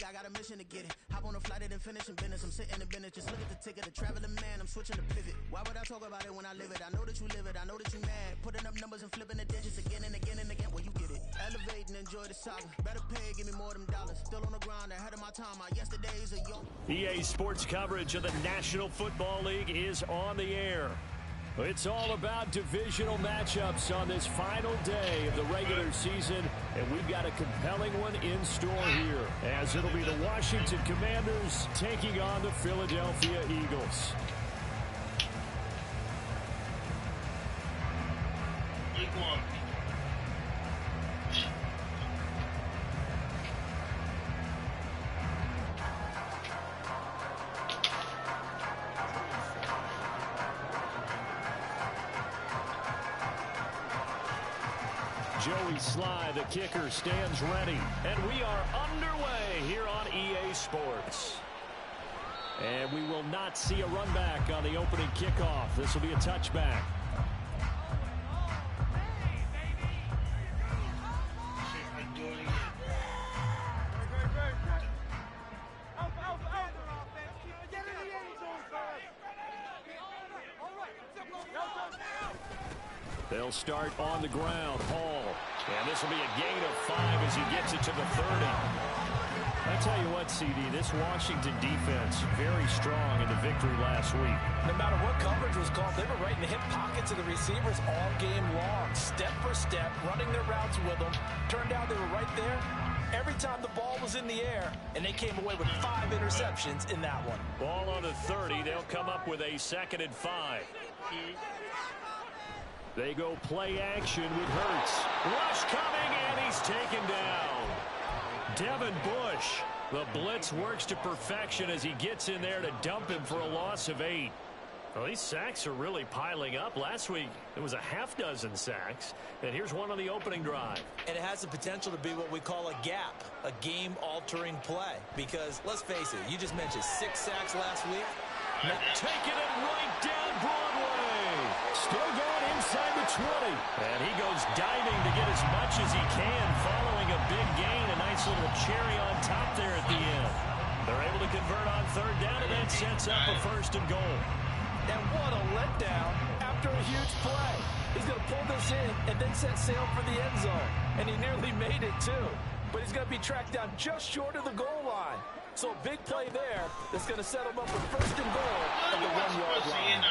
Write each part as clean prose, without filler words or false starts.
I got a mission to get it. Hop on a flight and then finish in business. I'm sitting in business, just look at the ticket. A traveling man, I'm switching to pivot. Why would I talk about it when I live it? I know that you live it, I know that you mad. Putting up numbers and flipping the digits again and again and again. Well, you get it. Elevate and enjoy the saga. Better pay, give me more of them dollars. Still on the grind, ahead of my time. My yesterdays are young. EA Sports coverage of the National Football League is on the air. It's all about divisional matchups on this final day of the regular season, and we've got a compelling one in store here, as it'll be the Washington Commanders taking on the Philadelphia Eagles. Week 1. Joey Sly, the kicker, stands ready. And we are underway here on EA Sports. And we will not see a run back on the opening kickoff. This will be a touchback. They'll start on the ground. Hall. And this will be a gain of 5 as he gets it to the 30. I tell you what, CD, this Washington defense, very strong in the victory last week. No matter what coverage was called, they were right in the hip pockets of the receivers all game long, step for step, running their routes with them. Turned out they were right there every time the ball was in the air, and they came away with 5 interceptions in that one. Ball on the 30. They'll come up with a 2nd and 5. They go play action with Hurts. Rush coming, and he's taken down. Devin Bush. The blitz works to perfection as he gets in there to dump him for a loss of 8. Well, these sacks are really piling up. Last week, it was a half-dozen sacks. And here's one on the opening drive. And it has the potential to be what we call a gap, a game-altering play. Because, let's face it, you just mentioned 6 sacks last week. Taking it right down Broadway. Still going inside the 20. And he goes diving to get as much as he can following a big gain. A nice little cherry on top there at the end. They're able to convert on 3rd down, and that sets up a 1st and goal. And what a letdown after a huge play. He's going to pull this in and then set sail for the end zone. And he nearly made it, too. But he's going to be tracked down just short of the goal line. So a big play there that's going to set him up with 1st and goal at the 1-yard line.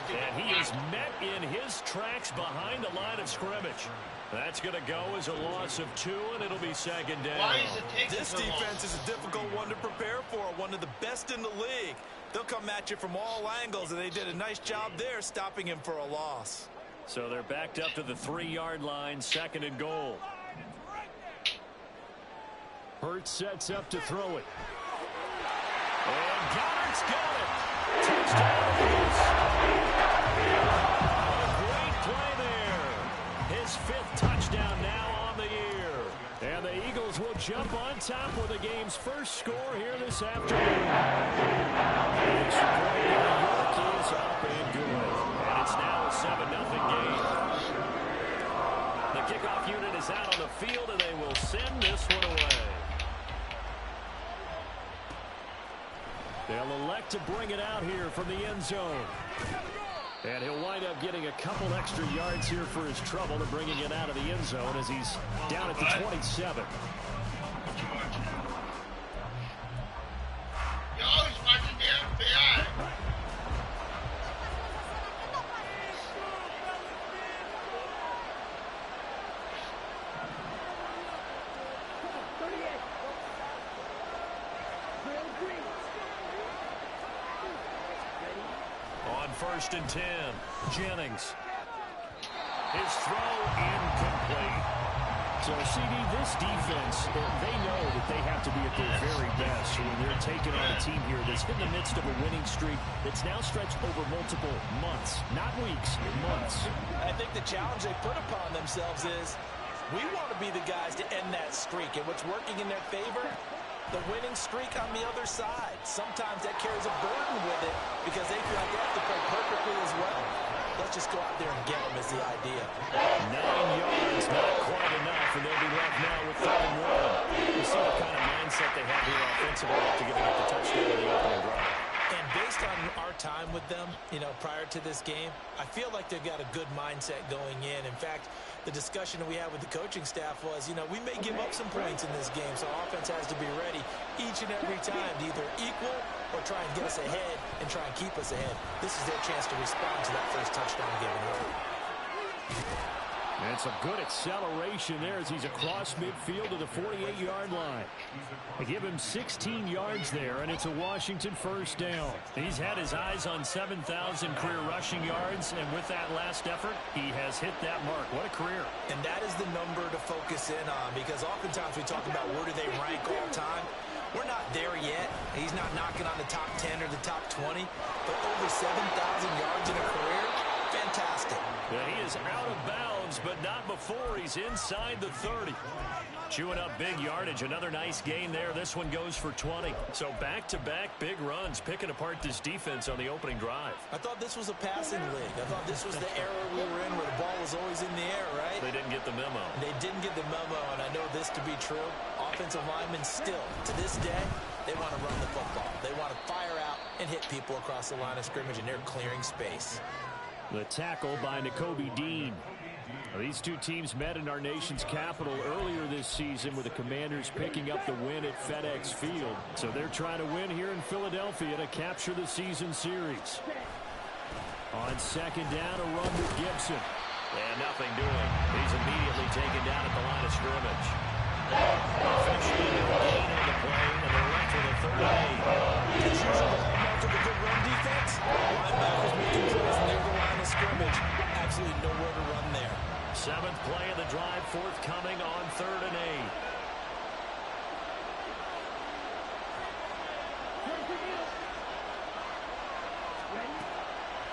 And he is met in his tracks behind the line of scrimmage. That's going to go as a loss of 2, and it'll be 2nd down. This defense is a difficult one to prepare for, one of the best in the league. They'll come at you from all angles, and they did a nice job there stopping him for a loss. So they're backed up to the 3-yard line, 2nd and goal. Hurts sets up to throw it. And Goddard's got it. Touchdown. Great play there. His 5th touchdown now on the year. And the Eagles will jump on top with the game's first score here this afternoon. Extra point in New York is up and good. And it's now a 7-0 game. The kickoff unit is out on the field, and they will send this one away. They'll elect to bring it out here from the end zone. And he'll wind up getting a couple extra yards here for his trouble and bringing it out of the end zone as he's down at the 27. You're always watching the FBI. On 1st and 10, Jennings. His throw incomplete. So, CD, this defense, they know that they have to be at their very best when they're taking on a team here that's in the midst of a winning streak that's now stretched over multiple months, not weeks, months. I think the challenge they put upon themselves is we want to be the guys to end that streak. And what's working in their favor? The winning streak on the other side. Sometimes that carries a burden with it because they feel like they have to play perfectly as well. Let's just go out there and get them is the idea. 9 yards, not quite enough, and they'll be left now with 3rd and 1. You see what kind of mindset they have here defensively after giving up the touchdown in the opening drive. And based on our time with them, prior to this game, I feel like they've got a good mindset going in. In fact, the discussion that we had with the coaching staff was, we may give up some points in this game, so our offense has to be ready each and every time to either equal or try and get us ahead and try and keep us ahead. This is their chance to respond to that first touchdown given early. And some good acceleration there as he's across midfield to the 48-yard line. They give him 16 yards there, and it's a Washington first down. He's had his eyes on 7,000 career rushing yards, and with that last effort, he has hit that mark. What a career. And that is the number to focus in on, because oftentimes we talk about where do they rank all time. We're not there yet. He's not knocking on the top 10 or the top 20, but over 7,000 yards in a career, fantastic. Yeah, he is out of bounds, but not before he's inside the 30. Chewing up big yardage. Another nice gain there. This one goes for 20. So back-to-back big runs, picking apart this defense on the opening drive. I thought this was a passing league. I thought this was the era we were in where the ball was always in the air, right? They didn't get the memo. They didn't get the memo, and I know this to be true. Offensive linemen still, to this day, they want to run the football. They want to fire out and hit people across the line of scrimmage, and they're clearing space. The tackle by Kttn. These two teams met in our nation's capital earlier this season with the Commanders picking up the win at FedEx Field. So they're trying to win here in Philadelphia to capture the season series. On second down, a run with Gibson. And nothing doing. He's immediately taken down at the line of scrimmage. Officially, no gain on the play, and they're left with a 3rd and 8. This is the hallmark of a good run defense. Linebackers making plays near the line of scrimmage. Absolutely nowhere to run there. 7th play of the drive, forthcoming on 3rd and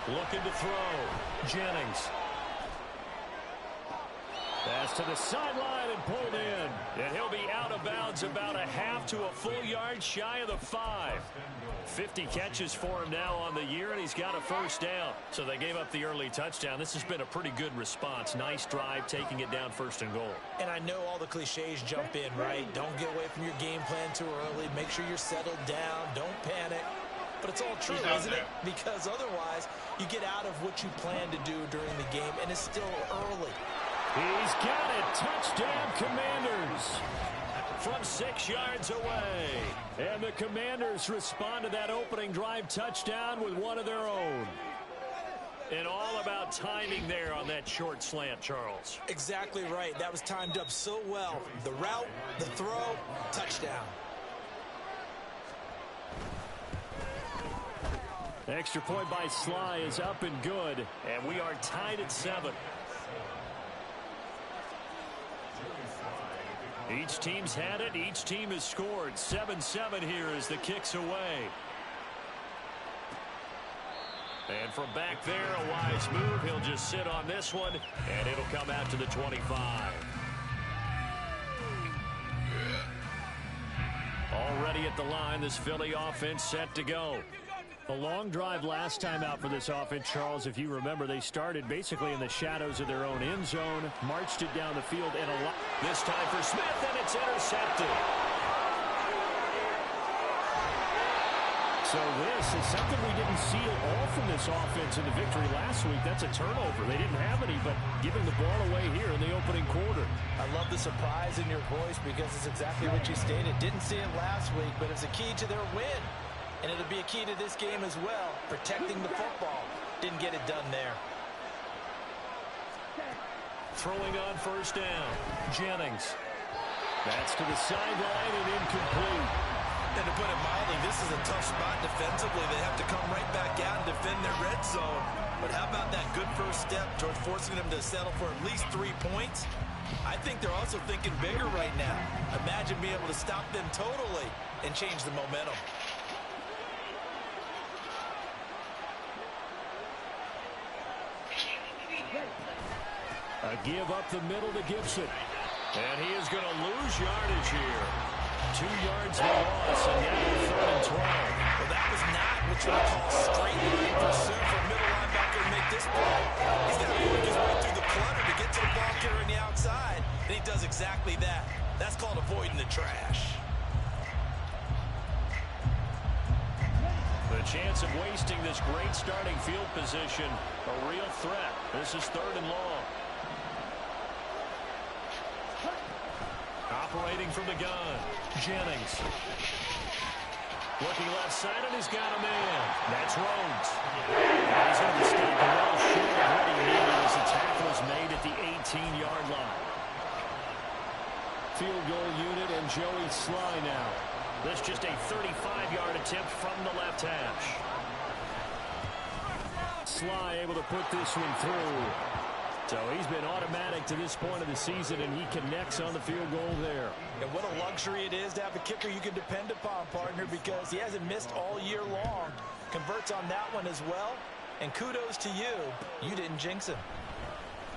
8. Looking to throw. Jennings. Pass to the sideline and pulled in. And he'll be out of bounds about a half to a full yard shy of the 5. 50 catches for him now on the year, and he's got a first down. So they gave up the early touchdown. This has been a pretty good response. Nice drive, taking it down 1st and goal. And I know all the cliches jump in, right? Don't get away from your game plan too early. Make sure you're settled down. Don't panic. But it's all true, isn't it? Because otherwise, you get out of what you plan to do during the game, and it's still early. He's got it. Touchdown, Commanders. From 6 yards away. And the Commanders respond to that opening drive touchdown with one of their own. And all about timing there on that short slant, Charles. Exactly right. That was timed up so well. The route, the throw, touchdown. Extra point by Sly is up and good. And we are tied at 7. Each team's had it. Each team has scored. 7-7 here as the kick's away. And from back there, a wise move. He'll just sit on this one, and it'll come out to the 25. Already at the line, this Philly offense set to go. A long drive last time out for this offense, Charles. If you remember, they started basically in the shadows of their own end zone, marched it down the field, and a lot. This time for Smith, and it's intercepted. So this is something we didn't see at all from this offense in the victory last week. That's a turnover. They didn't have any, but giving the ball away here in the opening quarter. I love the surprise in your voice because it's exactly what you stated. Didn't see it last week, but it's a key to their win. And it'll be a key to this game as well, protecting the football. Didn't get it done there. Throwing on first down. Jennings. That's to the sideline and incomplete. And to put it mildly, this is a tough spot defensively. They have to come right back out and defend their red zone. But how about that good first step towards forcing them to settle for at least 3 points? I think they're also thinking bigger right now. Imagine being able to stop them totally and change the momentum. A give up the middle to Gibson. And he is going to lose yardage here. 2 yards of loss, and now 3rd and 12. Well, that was not what you would call straight line pursuit for a middle linebacker to make this play. He's got to work his way through the clutter to get to the ball carrier on the outside, and he does exactly that. That's called avoiding the trash. a chance of wasting this great starting field position. A real threat. This is 3rd and long. Operating from the gun, Jennings. Looking left side, and he's got a man. That's Rhodes. He's going to stay well short of what he needed as the tackle is made at the 18-yard line. Field goal unit and Joey Sly now. This just a 35-yard attempt from the left hash. Sly able to put this one through. So he's been automatic to this point of the season, and he connects on the field goal there. And what a luxury it is to have a kicker you can depend upon, partner, because he hasn't missed all year long. Converts on that one as well. And kudos to you. You didn't jinx him.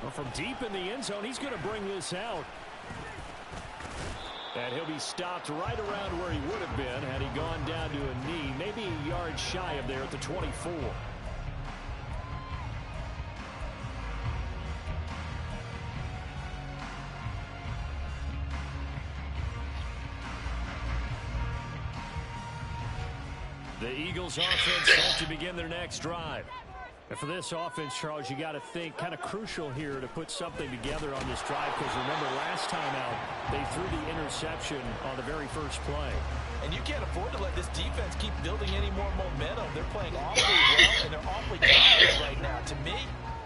Well, from deep in the end zone, he's going to bring this out. And he'll be stopped right around where he would have been had he gone down to a knee, maybe a yard shy of there at the 24. The Eagles offense set to begin their next drive. And for this offense, Charles, you got to think kind of crucial here to put something together on this drive, because remember last time out they threw the interception on the very first play. And you can't afford to let this defense keep building any more momentum. They're playing awfully well, and they're awfully confident right now. To me,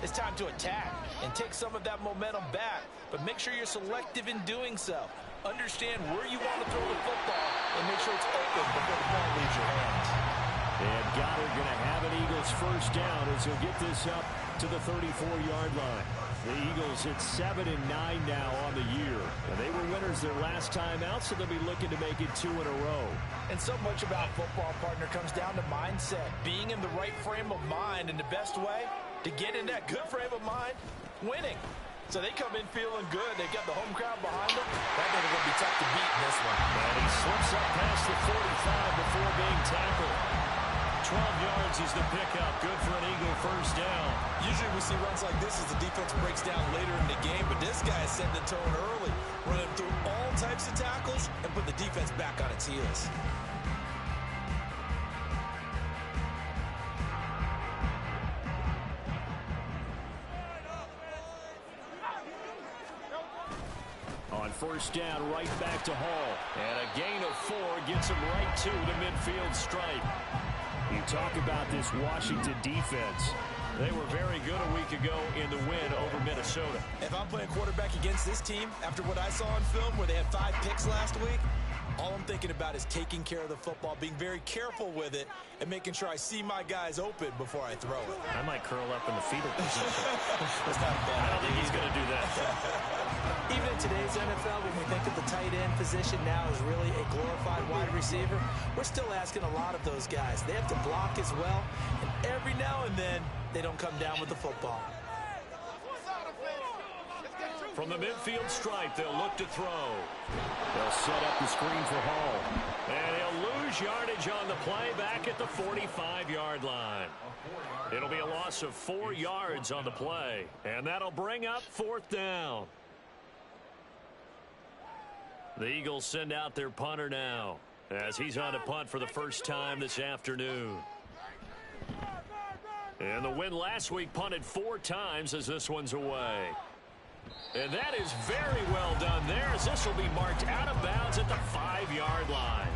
it's time to attack and take some of that momentum back, but make sure you're selective in doing so. Understand where you want to throw the football and make sure it's open before the ball leaves your hands. And Goddard going to have an Eagles first down as he'll get this up to the 34-yard line. The Eagles at 7-9 now on the year. And they were winners their last time out, so they'll be looking to make it 2 in a row. And so much about football, partner, comes down to mindset. Being in the right frame of mind, and the best way to get in that good frame of mind, winning. So they come in feeling good. They've got the home crowd behind them. That they're going to be tough to beat in this one. And he slips up past the 45 before being tackled. 12 yards is the pickup. Good for an Eagle first down. Usually we see runs like this as the defense breaks down later in the game, but this guy is setting the tone early, running through all types of tackles and put the defense back on its heels. On first down, right back to Hall. And a gain of 4 gets him right to the midfield stripe. You talk about this Washington defense. They were very good a week ago in the win over Minnesota. If I'm playing quarterback against this team, after what I saw on film where they had 5 picks last week, all I'm thinking about is taking care of the football, being very careful with it, and making sure I see my guys open before I throw it. I might curl up in the fetal position. That's not a bad idea. I don't think he's going to do that. Even in today's NFL, when we think of the tight end position now as really a glorified wide receiver, we're still asking a lot of those guys. They have to block as well, and every now and then, they don't come down with the football. From the midfield stripe, they'll look to throw. They'll set up the screen for Hall. And he'll lose yardage on the play back at the 45-yard line. It'll be a loss of 4 yards on the play. And that'll bring up 4th down. The Eagles send out their punter now as he's on to punt for the first time this afternoon. And the win last week punted 4 times as this one's away. And that is very well done there as this will be marked out of bounds at the 5-yard line.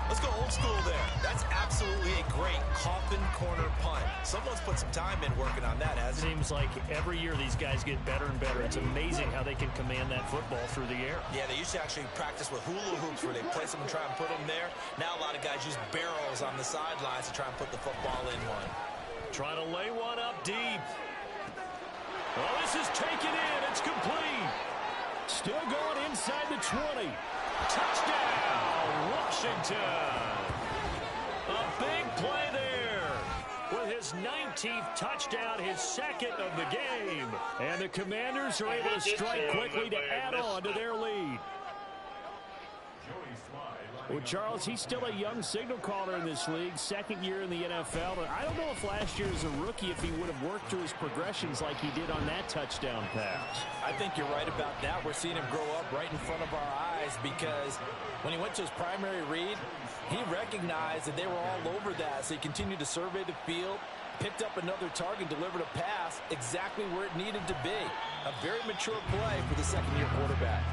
Let's go old school there. That's absolutely a great coffin corner punt. Someone's put some time in working on that, hasn't it? Seems like every year these guys get better and better. It's amazing how they can command that football through the air. Yeah, they used to actually practice with hula hoops where they place them and try and put them there. Now a lot of guys use barrels on the sidelines to try and put the football in one. Trying to lay one up deep. Well, this is taken in. It's complete. Still going inside the 20. Touchdown, Washington. A big play there with his 19th touchdown, his 2nd of the game. And the Commanders are able to strike quickly to add on to their lead. Well, Charles, he's still a young signal caller in this league, 2nd year in the NFL. But I don't know if last year as a rookie, if he would have worked through his progressions like he did on that touchdown pass. I think you're right about that. We're seeing him grow up right in front of our eyes because when he went to his primary read, he recognized recognized that they were all over that, so he continued to survey the field, picked up another target, delivered a pass exactly where it needed to be. A very mature play for the second-year quarterback.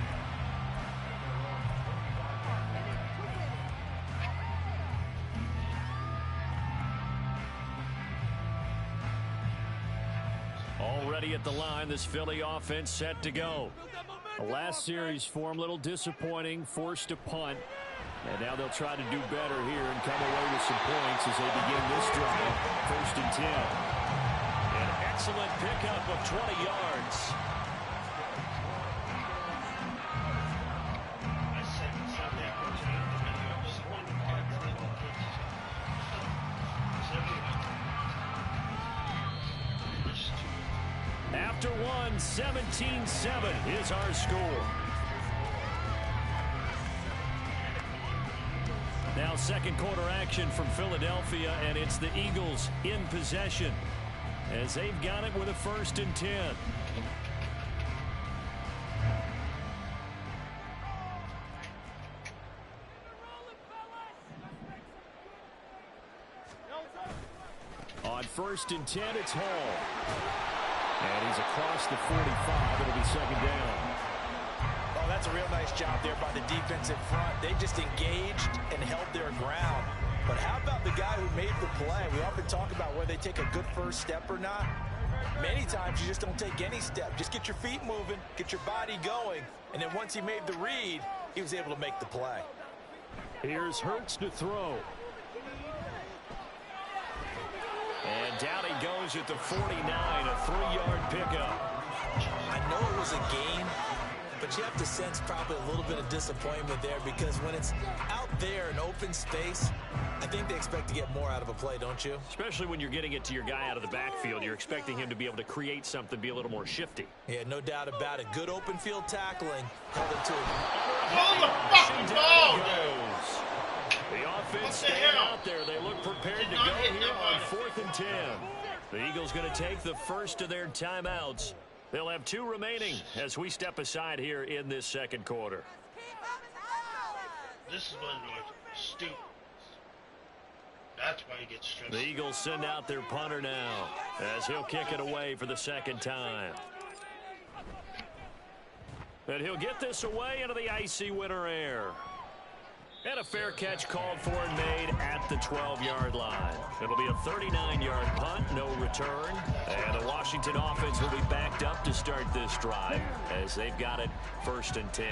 Already at the line, this Philly offense set to go. The last series for them, a little disappointing, forced a punt. And now they'll try to do better here and come away with some points as they begin this drive. 1st and 10. An excellent pickup of 20 yards. After one, 17-7 is our score. Now second quarter action from Philadelphia, and it's the Eagles in possession as they've got it with a 1st and 10. On 1st and 10, it's Hall. And he's across the 45. It'll be 2nd down. Oh, that's a real nice job there by the defensive front. They just engaged and held their ground. But how about the guy who made the play? We often talk about whether they take a good first step or not. Many times you just don't take any step. Just get your feet moving, get your body going, and then once he made the read, he was able to make the play. Here's Hurts to throw. And down he goes at the 49, a 3-yard pickup. I know it was a gain, but you have to sense probably a little bit of disappointment there because when it's out there in open space, I think they expect to get more out of a play, don't you? Especially when you're getting it to your guy out of the backfield. You're expecting him to be able to create something, be a little more shifty. Yeah, no doubt about it. Good open field tackling. Held him to it. Hold the fucking ball, dude. The offense staying out there. They look prepared to go here on 4th and 10. The Eagles going to take the first of their timeouts. They'll have 2 remaining as we step aside here in this second quarter. This is when you're stupid. That's why you get stressed. The Eagles send out their punter now as he'll kick it away for the 2nd time. And he'll get this away into the icy winter air. And a fair catch called for and made at the 12-yard line. It'll be a 39-yard punt, no return. And the Washington offense will be backed up to start this drive as they've got it 1st and 10.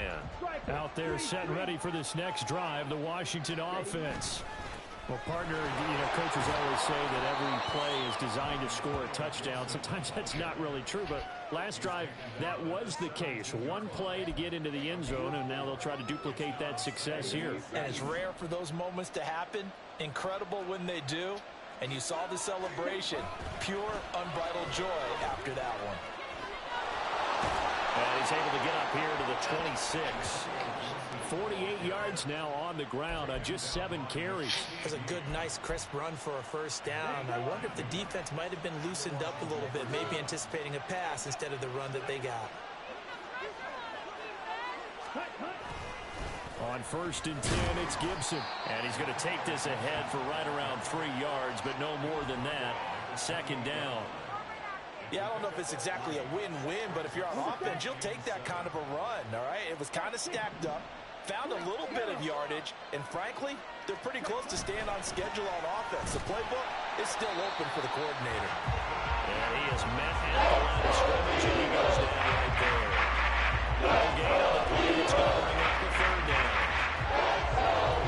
Out there set and ready for this next drive, the Washington offense. Well, partner, coaches always say that every play is designed to score a touchdown. Sometimes that's not really true, but last drive, that was the case. One play to get into the end zone, and now they'll try to duplicate that success here. And it's rare for those moments to happen. Incredible when they do. And you saw the celebration. Pure, unbridled joy after that one. And he's able to get up here to the 26. 48 yards now on the ground on just 7 carries. It was a good, nice, crisp run for a 1st down. I wonder if the defense might have been loosened up a little bit, maybe anticipating a pass instead of the run that they got. On 1st and 10, it's Gibson. And he's going to take this ahead for right around 3 yards, but no more than that. 2nd down. Yeah, I don't know if it's exactly a win-win, but if you're on offense, you'll take that kind of a run, all right? It was kind of stacked up, found a little bit of yardage, and frankly, they're pretty close to staying on schedule on offense. The playbook is still open for the coordinator. And he is met at the line of scrimmage, and he goes down right there. No gain on the play. It's going to bring up the 3rd down.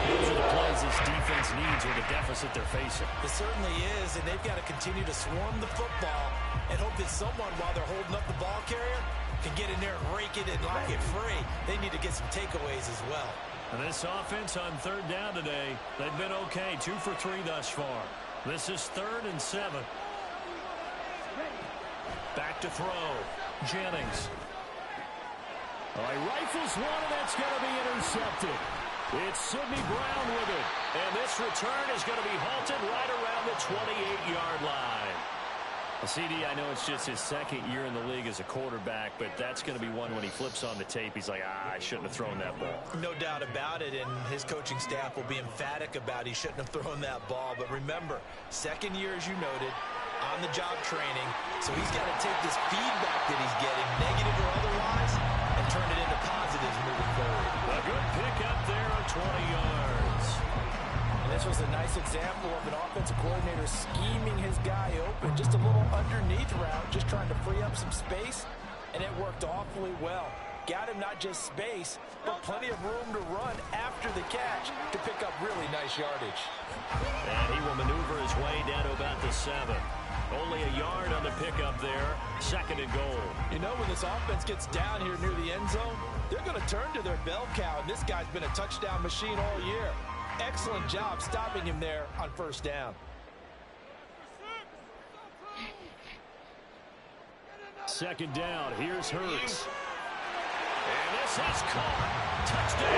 Those are the plays this defense needs with the deficit they're facing. It certainly is, and they've got to continue to swarm the football and hope that someone, while they're holding up the ball carrier, can get in there and rake it and lock it free. They need to get some takeaways as well. And this offense on 3rd down today, they've been okay. 2 for 3 thus far. This is 3rd and 7. Back to throw. Jennings. Oh, he rifles one, and that's going to be intercepted. It's Sidney Brown with it. And this return is going to be halted right around the 28-yard line. Well, CD, I know it's just his second year in the league as a quarterback, but that's going to be one when he flips on the tape. He's like, I shouldn't have thrown that ball. No doubt about it, and his coaching staff will be emphatic about he shouldn't have thrown that ball. But remember, second year, as you noted, on-the-job training, so he's got to take this feedback that he's getting, negative or otherwise, and turn it into positives moving forward. A good pick up there on 20 yards. This was a nice example of an offensive coordinator scheming his guy open. Just a little underneath route, just trying to free up some space, and it worked awfully well. Got him not just space, but plenty of room to run after the catch to pick up really nice yardage. And he will maneuver his way down to about the 7. Only a yard on the pickup there. 2nd and goal. You know, when this offense gets down here near the end zone, they're going to turn to their bell cow, and this guy's been a touchdown machine all year. Excellent job stopping him there on 1st down. 2nd down. Here's Hurts. And this is caught. Touchdown.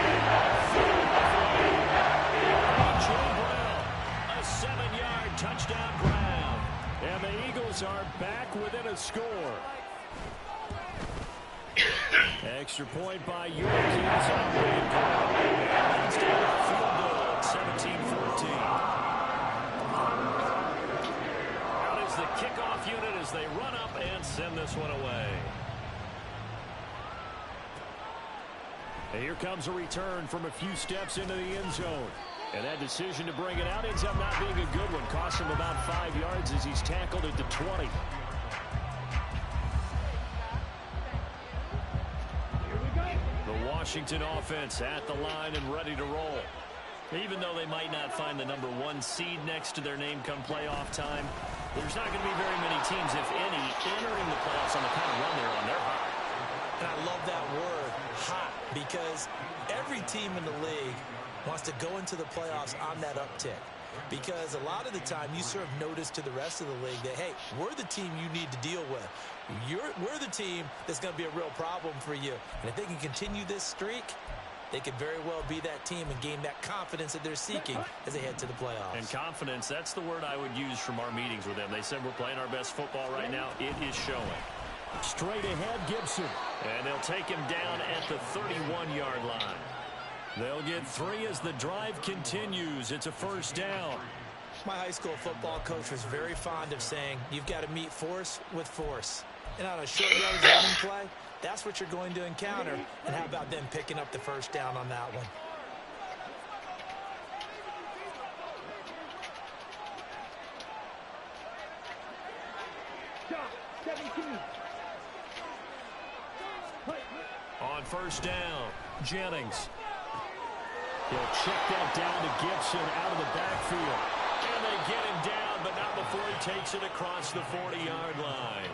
A.J. Brown. A 7-yard touchdown grab. And the Eagles are back within a score. Extra point by York. He's up and Let's take a field goal at 17-14. Out is the kickoff unit as they run up and send this one away. And here comes a return from a few steps into the end zone. And that decision to bring it out ends up not being a good one. Costs him about 5 yards as he's tackled at the 20. Washington offense at the line and ready to roll. Even though they might not find the number 1 seed next to their name come playoff time, there's not going to be very many teams, if any, entering the playoffs on the kind of run they're on. They're hot. And I love that word, hot, because every team in the league wants to go into the playoffs on that uptick. Because a lot of the time you serve notice to the rest of the league that, hey, we're the team you need to deal with. We're the team that's going to be a real problem for you. And if they can continue this streak, they could very well be that team and gain that confidence that they're seeking as they head to the playoffs. And confidence, that's the word I would use from our meetings with them. They said we're playing our best football right now. It is showing. Straight ahead, Gibson. And they'll take him down at the 31-yard line. They'll get 3 as the drive continues. It's a 1st down. My high school football coach was very fond of saying, you've got to meet force with force. And on a short yardage running play, that's what you're going to encounter. And how about them picking up the 1st down on that one? On 1st down, Jennings. He'll check that down to Gibson out of the backfield. And they get him down, but not before he takes it across the 40-yard line.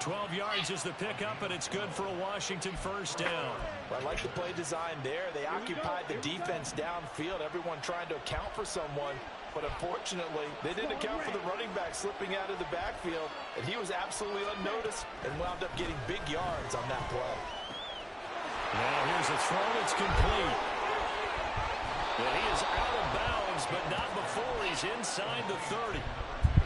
12 yards is the pickup, and it's good for a Washington 1st down. Well, I like the play design there. They occupied the defense downfield, everyone trying to account for someone. But unfortunately, they didn't account for the running back slipping out of the backfield, and he was absolutely unnoticed and wound up getting big yards on that play. Now here's a throw that's complete. And he is out of bounds, but not before he's inside the 30.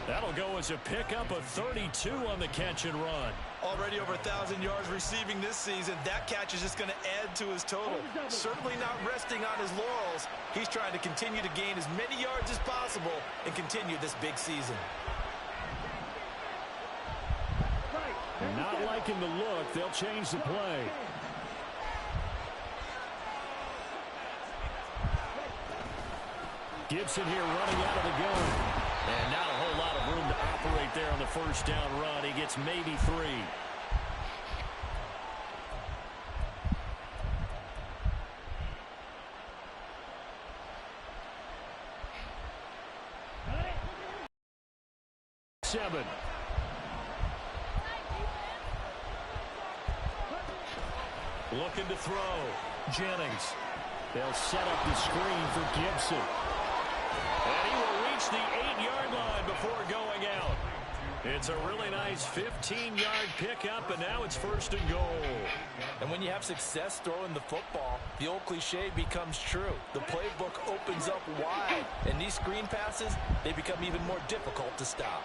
That'll go as a pickup of 32 on the catch and run. Already over 1,000 yards receiving this season. That catch is just going to add to his total. Certainly not resting on his laurels. He's trying to continue to gain as many yards as possible and continue this big season. Not liking the look. They'll change the play. Gibson here running out of the gun. And not a whole lot of room to operate there on the 1st down run. He gets maybe 3. Seven. Looking to throw. Jennings. They'll set up the screen for Gibson. And he will reach the 8-yard line before going out. It's a really nice 15-yard pickup, and now it's 1st and goal. And when you have success throwing the football, the old cliche becomes true. The playbook opens up wide, and these screen passes, they become even more difficult to stop.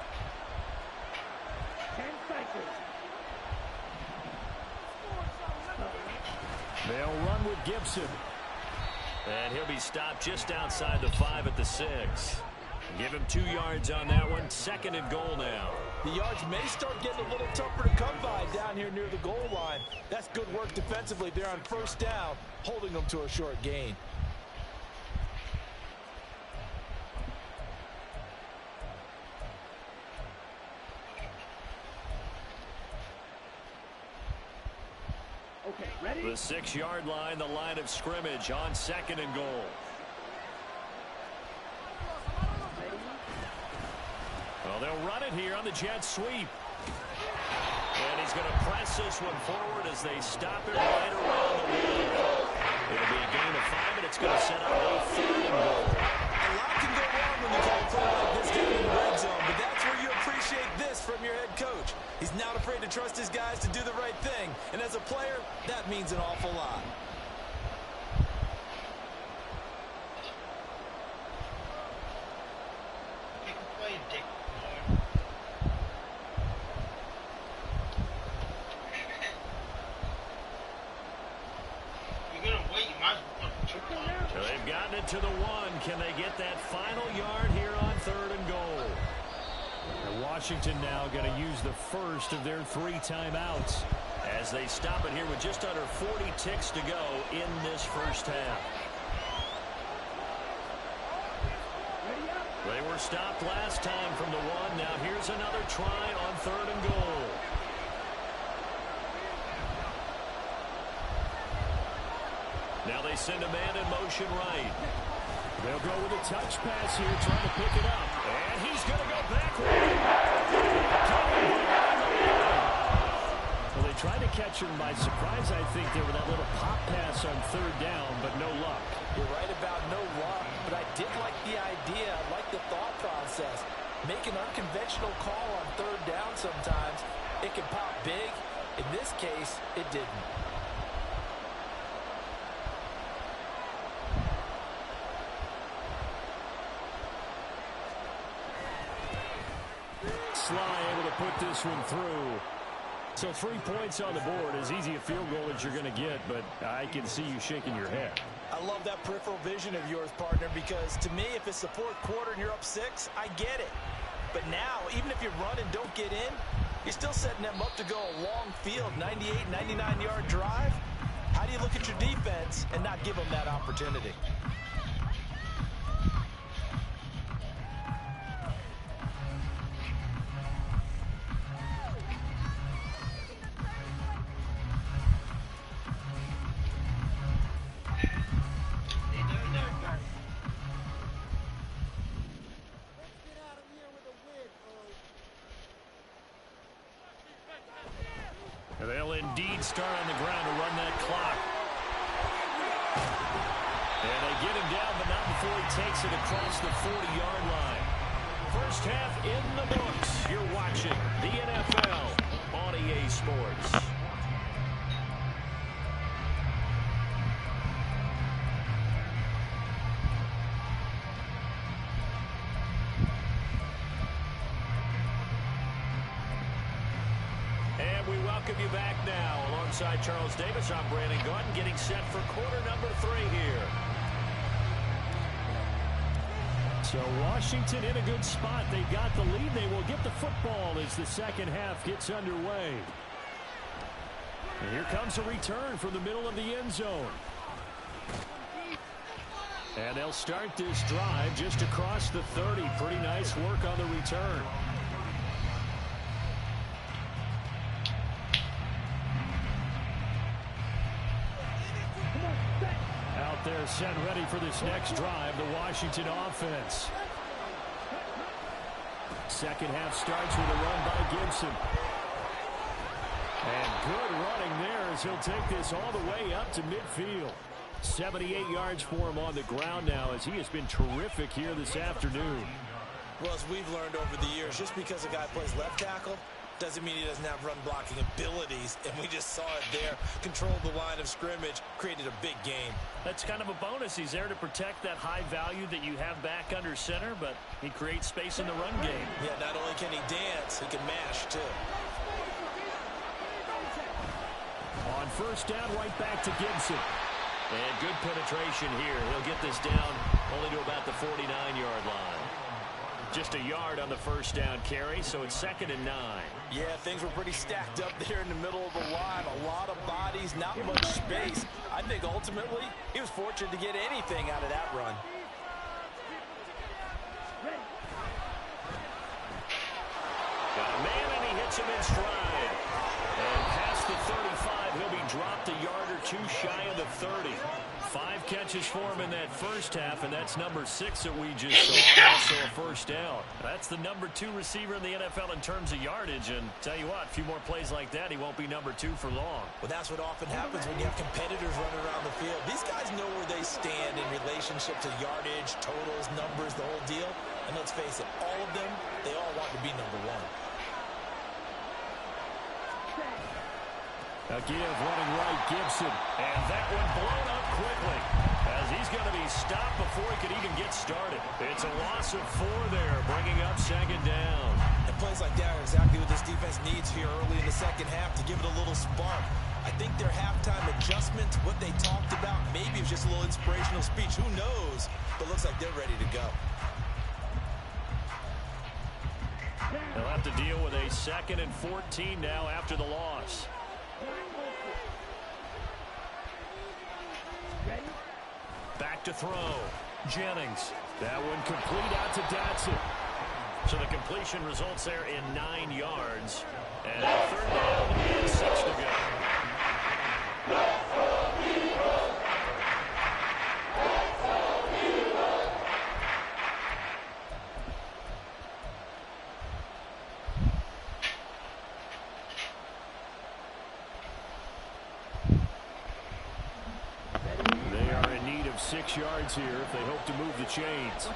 They'll run with Gibson. And he'll be stopped just outside the 5 at the 6. Give him 2 yards on that one. 2nd and goal now. The yards may start getting a little tougher to come by down here near the goal line. That's good work defensively. They're on 1st down, holding them to a short gain. Okay, ready? The 6-yard line, the line of scrimmage on 2nd and goal. Well, they'll run it here on the jet sweep. And he's going to press this one forward as they stop it right around the wheel. It'll be a gain of 5, and it's going to set up a 3rd and goal. A lot can go wrong when you call a play like this down in the red zone, but that's where you appreciate this from your head coach. He's not afraid to trust his guys to do the right thing, and as a player, that means an awful lot. So they've gotten it to the 1. Can they get that final yard here on 3rd and goal? And Washington now going to use the first of their 3 timeouts as they stop it here with just under 40 ticks to go in this first half. They were stopped last time from the 1. Now here's another try on 3rd and goal. Now they send a man in motion right. They'll go with a touch pass here, trying to pick it up. And he's going to go backward. Well, they tried to catch him by surprise, I think, there with that little pop pass on 3rd down, but no luck. You're right about no luck, but I did like the idea. I like the thought process. Make an unconventional call on 3rd down sometimes. It can pop big. In this case, it didn't. Sly able to put this one through. So 3 points on the board, as easy a field goal as you're going to get, but I can see you shaking your head. I love that peripheral vision of yours, partner, because to me, if it's the 4th quarter and you're up 6, I get it. But now, even if you run and don't get in, you're still setting them up to go a long field, 98, 99-yard drive. How do you look at your defense and not give them that opportunity? They'll indeed start on the ground to run that clock. And they get him down, but not before he takes it across the 40-yard line. First half in the books. You're watching the NFL on EA Sports. Welcome you back now. Alongside Charles Davis, I'm Brandon Gordon, getting set for quarter number 3 here. So Washington in a good spot. They've got the lead. They will get the football as the second half gets underway. And here comes a return from the middle of the end zone. And they'll start this drive just across the 30. Pretty nice work on the return. They're set ready for this next drive, the Washington offense. Second half starts with a run by Gibson. And good running there as he'll take this all the way up to midfield. 78 yards for him on the ground now as he has been terrific here this afternoon. Well, as we've learned over the years, just because a guy plays left tackle doesn't mean he doesn't have run blocking abilities, and we just saw it there. Controlled the line of scrimmage, created a big game. That's kind of a bonus. He's there to protect that high value that you have back under center, but he creates space in the run game. Yeah, not only can he dance, he can mash too. first down, right back to Gibson. And good penetration here. He'll get this down only to about the 49-yard line. Just a yard on the first down carry, so it's 2nd and 9. Yeah, things were pretty stacked up there in the middle of the line. A lot of bodies, not much space. I think ultimately he was fortunate to get anything out of that run. Got a man, and he hits him in stride. And past the 35, he'll be dropped a yard or two shy of the 30. 5 catches for him in that first half, and that's number 6 that we just saw. Also a first down. That's the number 2 receiver in the NFL in terms of yardage. And tell you what, a few more plays like that, he won't be number 2 for long. Well, that's what often happens when you have competitors running around the field. These guys know where they stand in relationship to yardage, totals, numbers, the whole deal. And let's face it, all of them, they all want to be number 1. A give running right, Gibson. And that one blown up quickly as he's going to be stopped before he could even get started. It's a loss of 4 there, bringing up 2nd down. And plays like that are exactly what this defense needs here early in the second half to give it a little spark. I think their halftime adjustments, what they talked about, maybe it was just a little inspirational speech. Who knows? But looks like they're ready to go. They'll have to deal with a 2nd and 14 now after the loss. Back to throw. Jennings. That one complete out to Dotson. So the completion results there in 9 yards. And 3rd down and 6 to go. They are in need of 6 yards here if they hope to move the chains.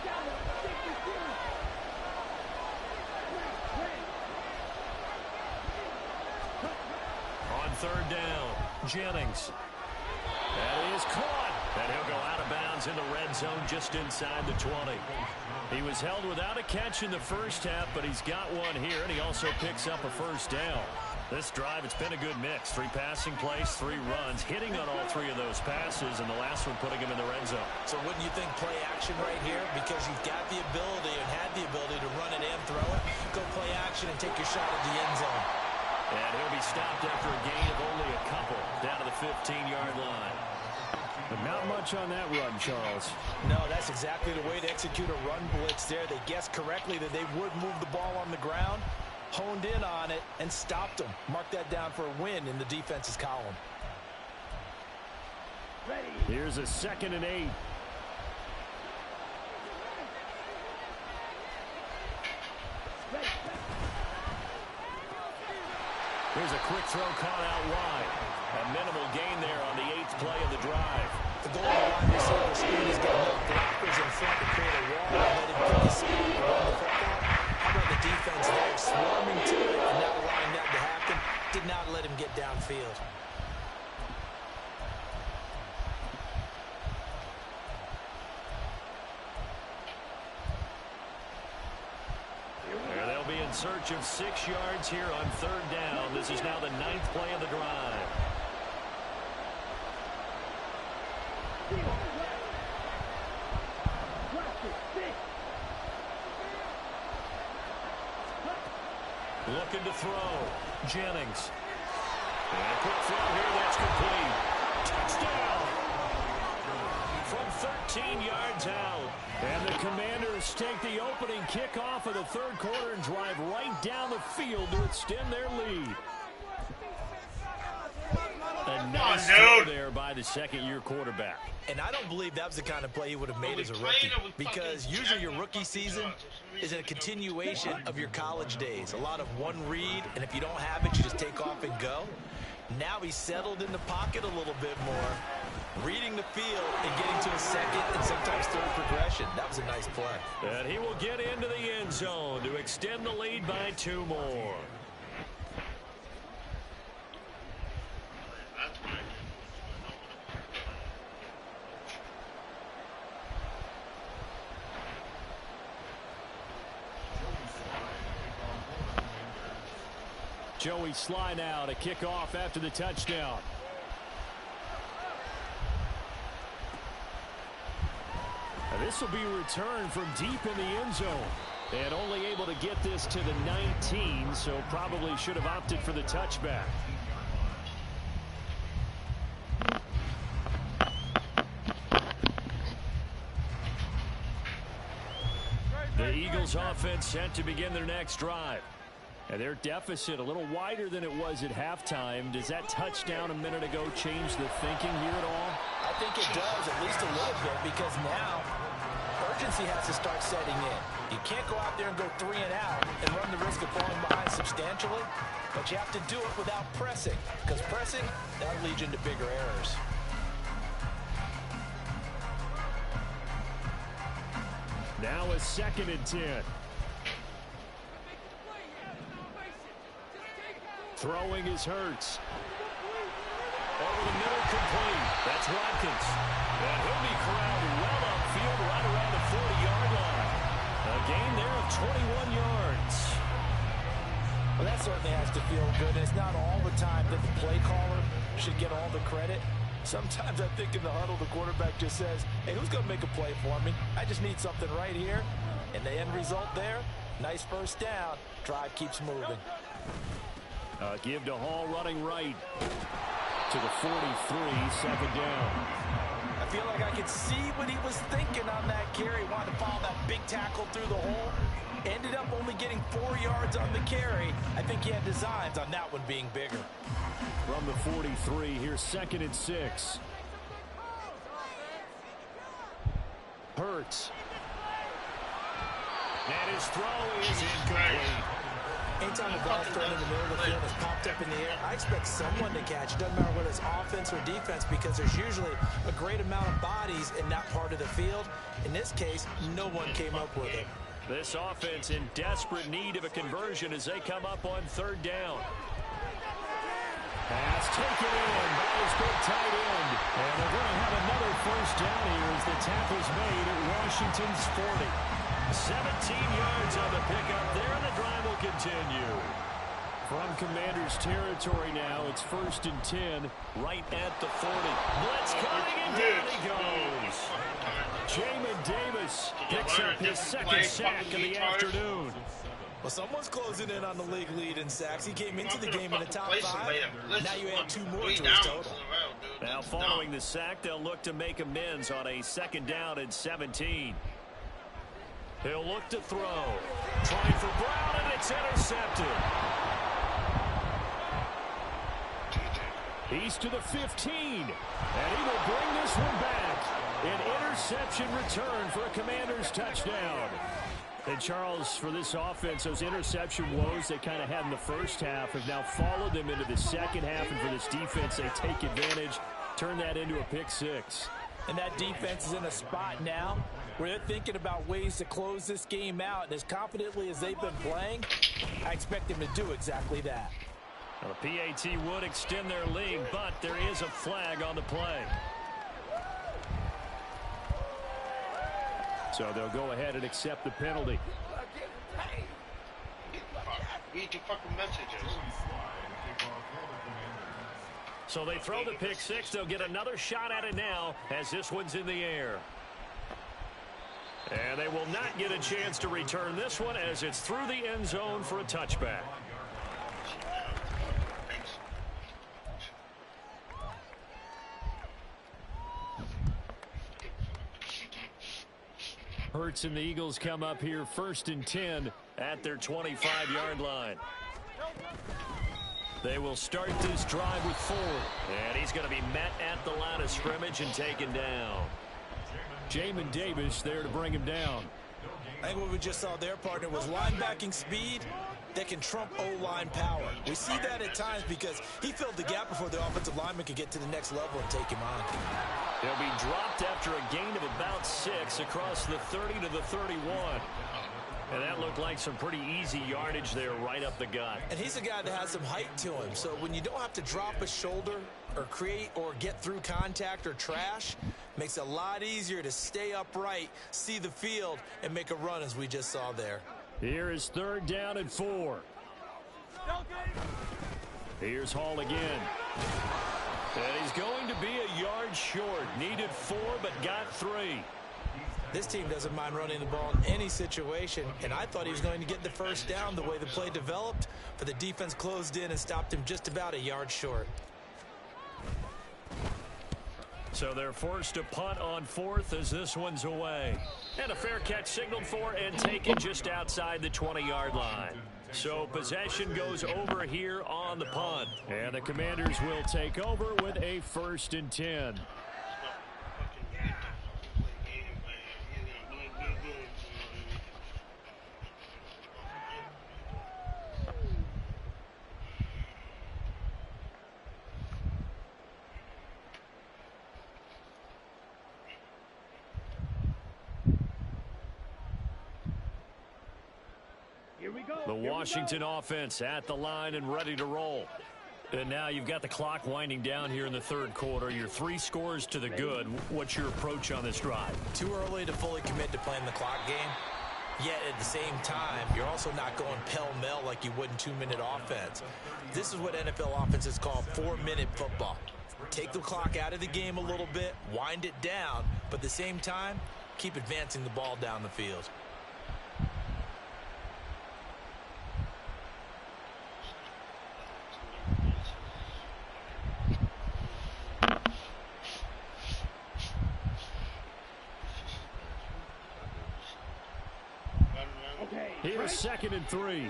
On 3rd down, Jennings. That is caught. And he'll go out of bounds in the red zone just inside the 20. He was held without a catch in the first half, but he's got one here, and he also picks up a first down. This drive, it's been a good mix. 3 passing plays, 3 runs, hitting on all 3 of those passes, and the last one putting him in the red zone. So wouldn't you think play action right here? Because you've got the ability and had the ability to run it and throw it. Go play action and take your shot at the end zone. And he'll be stopped after a gain of only a couple down to the 15-yard line. But not much on that run, Charles. No, that's exactly the way to execute a run blitz there. They guessed correctly that they would move the ball on the ground, honed in on it, and stopped them. Mark that down for a win in the defense's column. Here's a 2nd and 8. Here's a quick throw caught out wide. A minimal gain there on the 8th play of the drive. The goal of the wide receiver screen is getting enough blockers in front to create a wall and let him get the spot to run the football. How about the defense there swarming to it and not allowing that to happen? Did not let him get downfield. They'll be in search of 6 yards here on 3rd down. This is now the 9th play of the drive. Looking to throw. Jennings. And a quick throw here, that's complete. Touchdown! From 13 yards out. And the Commanders take the opening kickoff of the 3rd quarter and drive right down the field to extend their lead. A nice throw there by the 2nd-year quarterback. And I don't believe that was the kind of play he would have made as a rookie, because usually your rookie season is a continuation of your college days. A lot of one read, and if you don't have it, you just take off and go. Now he's settled in the pocket a little bit more, reading the field and getting to a 2nd and sometimes 3rd progression. That was a nice play. And he will get into the end zone to extend the lead by 2 more. Joey Sly now to kick off after the touchdown. This will be a return from deep in the end zone. And only able to get this to the 19, so probably should have opted for the touchback. The Eagles offense set to begin their next drive. And their deficit a little wider than it was at halftime. Does that touchdown a minute ago change the thinking here at all? I think it does, at least a little bit, because now urgency has to start setting in. You can't go out there and go 3 and out and run the risk of falling behind substantially, but you have to do it without pressing, because pressing, that'll lead you into bigger errors. Now a 2nd and 10. Throwing is Hurts. Over the middle, complete. That's Watkins. And he'll be corralled well upfield right around the 40-yard line. A gain there of 21 yards. Well, that certainly has to feel good. And it's not all the time that the play caller should get all the credit. Sometimes I think in the huddle, the quarterback just says, hey, who's going to make a play for me? I just need something right here. And the end result there, nice first down. Drive keeps moving. Give to Hall running right to the 43, 2nd down. I feel like I could see what he was thinking on that carry. Wanted to follow that big tackle through the hole. Ended up only getting 4 yards on the carry. I think he had designs on that one being bigger. From the 43, here's 2nd and 6. Hurts. And his throw is incomplete. Anytime the ball's thrown in the middle of the field, it's popped up in the air, I expect someone to catch it. Doesn't matter whether it's offense or defense, because there's usually a great amount of bodies in that part of the field. In this case, no one came up with it. This offense in desperate need of a conversion as they come up on 3rd down. Pass taken in by his big tight end. And they're going to have another first down here as the tackle's made at Washington's 40. 17 yards on the pickup there, and the drive will continue. From Commanders territory now, it's 1st and 10, right at the 40. Blitz coming, and down he goes. Jamin Davis picks up his 2nd sack of the afternoon. Well, someone's closing in on the league lead in sacks. He came into the game in the top 5. Now you add 2 more to his total. Now following the sack, they'll look to make amends on a 2nd down and 17. He'll look to throw. Trying for Brown, and it's intercepted. He's to the 15. And he will bring this one back. An interception return for a Commanders touchdown. And Charles, for this offense, those interception woes they kind of had in the first half have now followed them into the second half. And for this defense, they take advantage, turn that into a pick 6. And that defense is in a spot now where they're thinking about ways to close this game out. And as confidently as they've been playing, I expect them to do exactly that. Well, the PAT would extend their lead, but there is a flag on the play. So they'll go ahead and accept the penalty. Read your fucking messages. So they throw the pick 6. They'll get another shot at it now as this one's in the air. And they will not get a chance to return this one as it's through the end zone for a touchback. Hurts and the Eagles come up here 1st and 10 at their 25-yard line. They will start this drive with Ford. And he's going to be met at the line of scrimmage and taken down. Jamin Davis there to bring him down. I think what we just saw their partner was linebacking speed that can trump O-line power. We see that at times because he filled the gap before the offensive lineman could get to the next level and take him on. He'll be dropped after a gain of about 6 across the 30 to the 31. And that looked like some pretty easy yardage there right up the gut. And he's a guy that has some height to him. So when you don't have to drop a shoulder or create or get through contact or trash, makes it a lot easier to stay upright, see the field, and make a run as we just saw there. Here is 3rd down and 4. Here's Hall again. And he's going to be a yard short. Needed 4, but got 3. This team doesn't mind running the ball in any situation, and I thought he was going to get the first down the way the play developed, but the defense closed in and stopped him just about a yard short. So they're forced to punt on fourth as this one's away. And a fair catch signaled for and taken just outside the 20-yard line. So possession goes over here on the punt. And the Commanders will take over with a 1st and 10. The Washington offense at the line and ready to roll. And now you've got the clock winding down here in the 3rd quarter. You're 3 scores to the good. What's your approach on this drive? Too early to fully commit to playing the clock game. Yet at the same time, you're also not going pell-mell like you would in 2-minute offense. This is what NFL offenses call 4-minute football. Take the clock out of the game a little bit, wind it down, but at the same time, keep advancing the ball down the field. Here's 2nd and 3.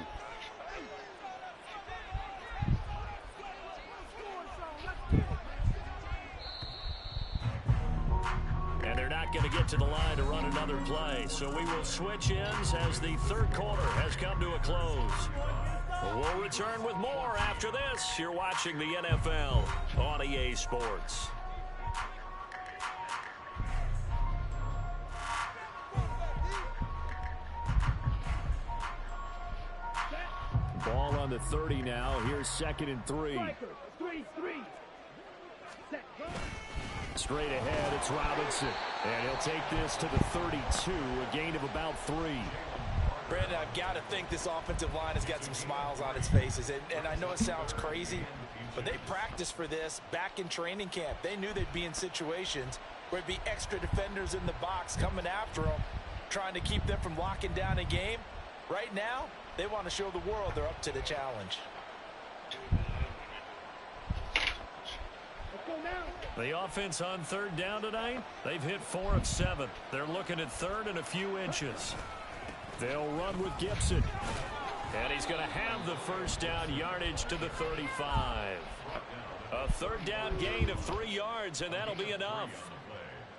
And they're not going to get to the line to run another play. So we will switch ends as the 3rd quarter has come to a close. We'll return with more after this. You're watching the NFL on EA Sports. Ball on the 30 now. Here's 2nd and 3. Straight ahead, it's Robinson. And he'll take this to the 32, a gain of about 3. Brandon, I've got to think this offensive line has got some smiles on its faces. And I know it sounds crazy, but they practiced for this back in training camp. They knew they'd be in situations where there'd be extra defenders in the box coming after them, trying to keep them from locking down a game. Right now, they want to show the world they're up to the challenge. The offense on 3rd down tonight, they've hit 4 of 7. They're looking at 3rd and a few inches. They'll run with Gibson. And he's going to have the 1st down yardage to the 35. A 3rd down gain of 3 yards, and that'll be enough.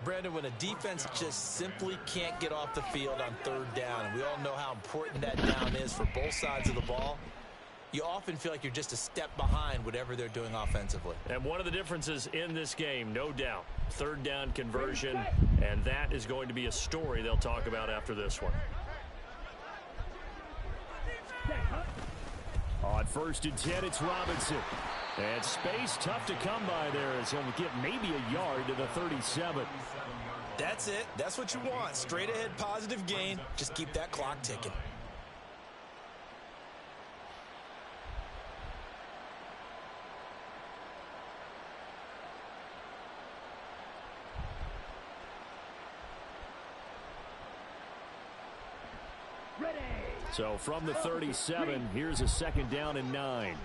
Brandon, when a defense just simply can't get off the field on 3rd down, and we all know how important that down is for both sides of the ball, you often feel like you're just a step behind whatever they're doing offensively. And one of the differences in this game, no doubt, 3rd down conversion, and that is going to be a story they'll talk about after this one. On 1st and 10, it's Robinson. And space tough to come by there as he'll get maybe a yard to the 37. That's it. That's what you want. Straight ahead positive gain. Just keep that clock ticking. So from the 37, here's a 2nd down and 9.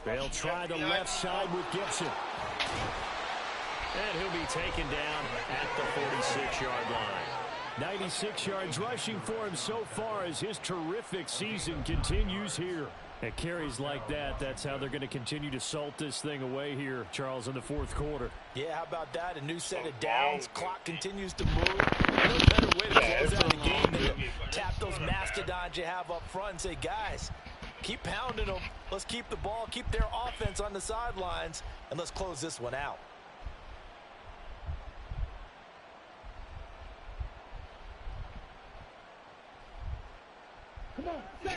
They'll try the left side with Gibson. And he'll be taken down at the 46-yard line. 96 yards rushing for him so far as his terrific season continues here. And carries like that, that's how they're going to continue to salt this thing away here, Charles, in the 4th quarter. Yeah, how about that? A new set of downs. Clock continues to move. No better way to close out the game than to tap those mastodons you have up front and say, guys, keep pounding them. Let's keep the ball, keep their offense on the sidelines, and let's close this one out.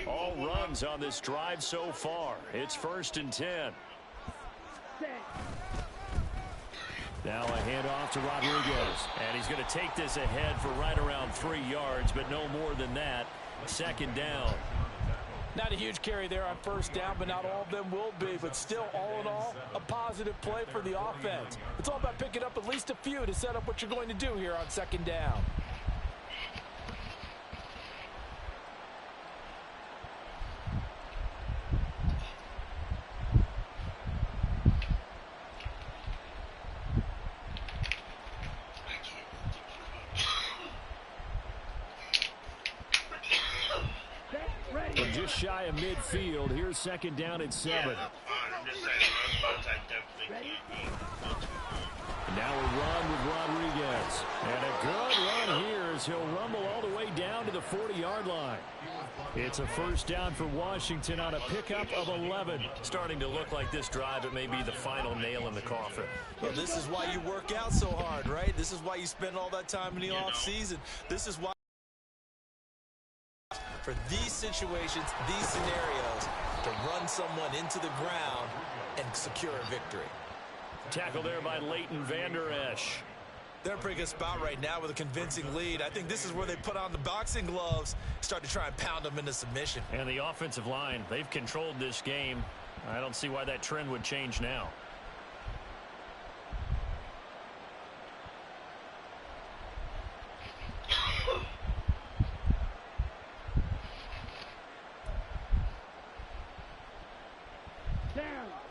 All runs on this drive so far. It's 1st and 10. Now a handoff to Rodriguez. And he's going to take this ahead for right around 3 yards, but no more than that. 2nd down. Not a huge carry there on first down, but not all of them will be. But still, all in all, a positive play for the offense. It's all about picking up at least a few to set up what you're going to do here on second down. From just shy of midfield, here's second down and 7. And now a run with Rodriguez. And a good run here as he'll rumble all the way down to the 40-yard line. It's a first down for Washington on a pickup of 11. Starting to look like this drive, it may be the final nail in the coffin. Well, this is why you work out so hard, right? This is why you spend all that time in the offseason. This is why for these situations, these scenarios, to run someone into the ground and secure a victory. Tackle there by Leighton Vander Esch. They're in a pretty good spot right now with a convincing lead. I think this is where they put on the boxing gloves, start to try and pound them into submission. And the offensive line, they've controlled this game. I don't see why that trend would change now.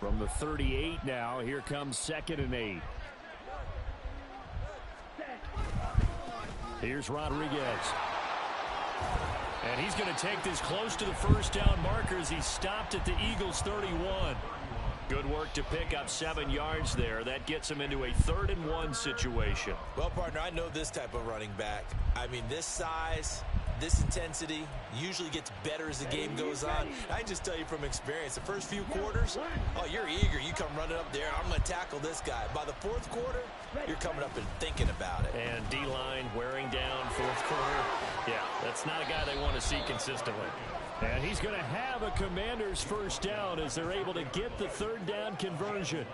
From the 38 now, here comes 2nd and 8. Here's Rodriguez. And he's going to take this close to the first down marker as he stopped at the Eagles' 31. Good work to pick up 7 yards there. That gets him into a 3rd and 1 situation. Well, partner, I know this type of running back. I mean, this size, this intensity usually gets better as the game goes on. I can just tell you from experience, the first few quarters, oh, you're eager. You come running up there, I'm going to tackle this guy. By the 4th quarter, you're coming up and thinking about it. And D-line wearing down 4th quarter. Yeah, that's not a guy they want to see consistently. And he's going to have a Commanders first down as they're able to get the 3rd down conversion.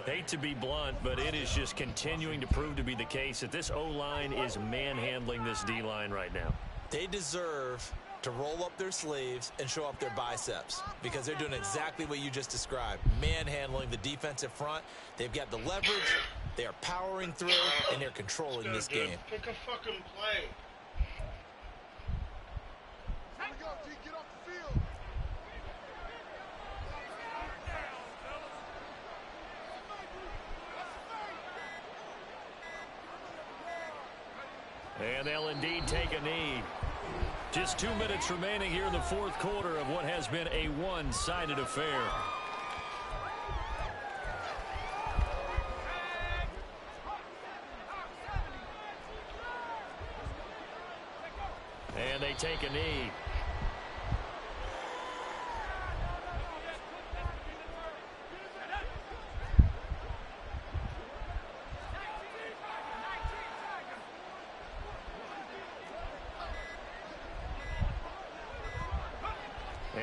Hate to be blunt, but it is just continuing to prove to be the case that this O-line is manhandling this D-line right now. They deserve to roll up their sleeves and show up their biceps because they're doing exactly what you just described, manhandling the defensive front. They've got the leverage, they are powering through, and they're controlling this game. Pick a fucking play. Get off the field. And they'll indeed take a knee. Just 2 minutes remaining here in the 4th quarter of what has been a one-sided affair. And they take a knee.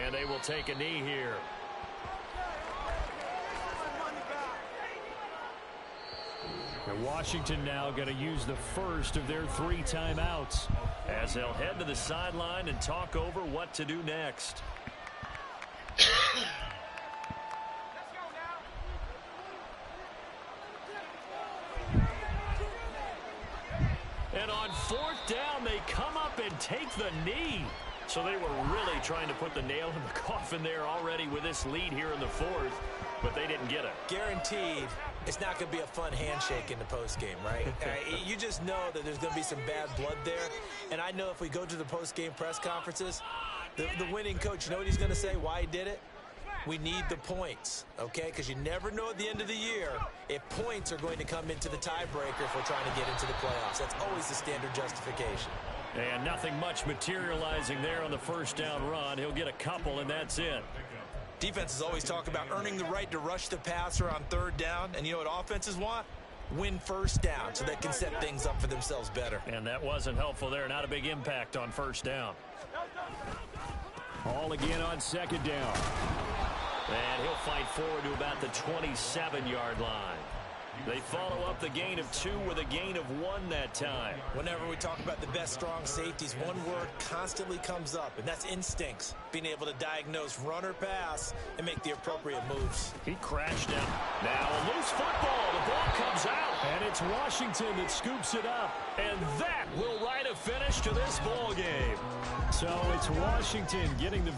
And they will take a knee here. And Washington now going to use the first of their 3 timeouts as they'll head to the sideline and talk over what to do next. And on 4th down, they come up and take the knee. So they were really trying to put the nail in the coffin there already with this lead here in the 4th, but they didn't get it. Guaranteed it's not going to be a fun handshake in the postgame, right? You just know that there's going to be some bad blood there. And I know if we go to the postgame press conferences, the winning coach, you know what he's going to say, why he did it? We need the points, okay? Because you never know at the end of the year if points are going to come into the tiebreaker if we're trying to get into the playoffs. That's always the standard justification. And nothing much materializing there on the first down run. He'll get a couple, and that's it. Defenses always talk about earning the right to rush the passer on 3rd down. And you know what offenses want? Win first down so they can set things up for themselves better. And that wasn't helpful there. Not a big impact on first down. All again on 2nd down. And he'll fight forward to about the 27-yard line. They follow up the gain of 2 with a gain of 1 that time. Whenever we talk about the best strong safeties, one word constantly comes up, and that's instincts. Being able to diagnose run or pass and make the appropriate moves. He crashed out. Now a loose football. The ball comes out. And it's Washington that scoops it up. And that will write a finish to this ball game. So it's Washington getting the